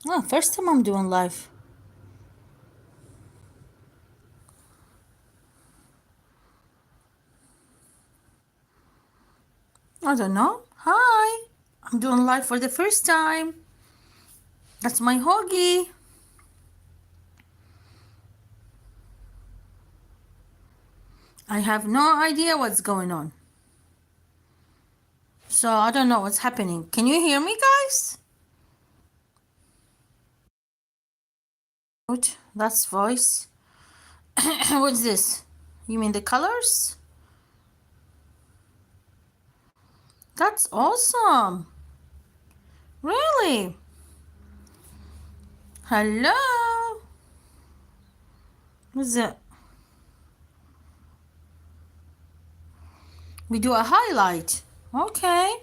Oh, first time I'm doing live. I don't know. Hi. I'm doing live for the first time. That's my hoggy. I have no idea what's going on. So I don't know what's happening. Can you hear me, guys? That's voice. What's this? You mean the colors? That's awesome. Really? Hello? What's that? We do a highlight. Okay.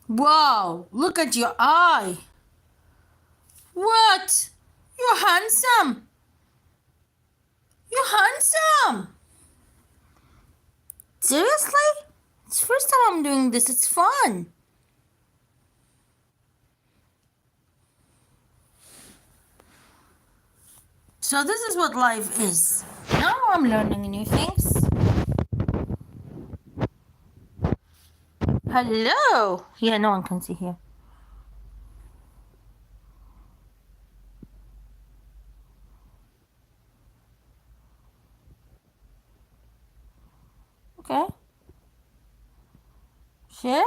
Wow, look at your eye. What? You're handsome. You're handsome. Seriously? It's the first time I'm doing this. It's fun. So this is what life is. Now I'm learning new things. Hello. Yeah, no one can see here. Okay. Share?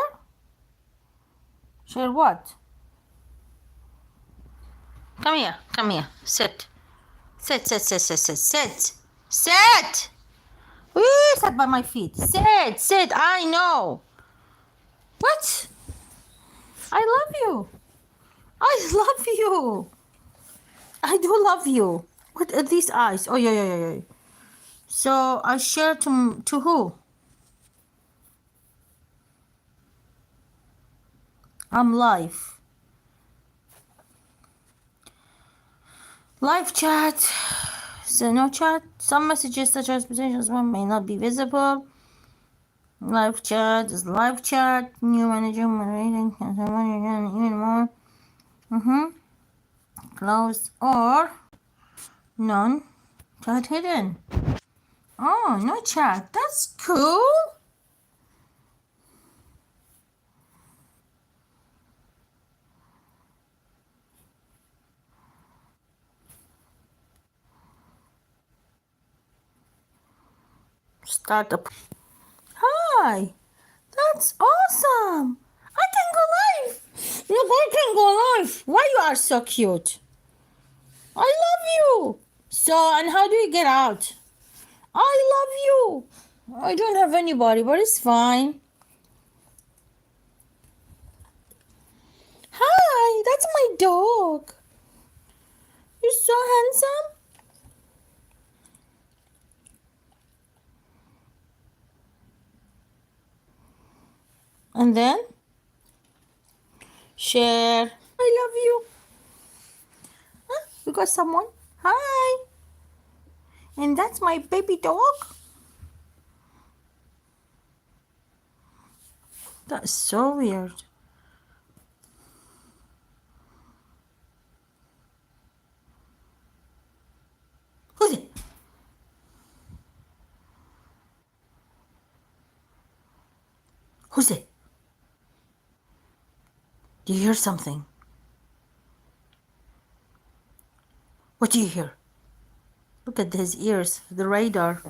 Share what? Come here. Come here. Sit. Sit, sit, sit, sit, sit, sit. Sit! Woo, sit by my feet. Sit, sit. I know. What? I love you. I love you. I do love you. What are these eyes? Oh, yeah, yeah, yeah, yeah. So I share to who? I'm live. Live chat. So no chat. Some messages such as potentials one may not be visible. Live chat is live chat. New manager moderating. Even more. Closed or none. Chat hidden. Oh, no chat. That's cool. Start up. Hi. That's awesome. I can go live. Look, I can go live. Why you are so cute? I love you. So, and how do you get out? I love you. I don't have anybody, but it's fine. Hi, that's my dog. You're so handsome. And then share. I love you. Huh? We got someone. Hi. And that's my baby dog. That's so weird. Who's it? Who's it? Do you hear something? What do you hear? Look at his ears, the radar.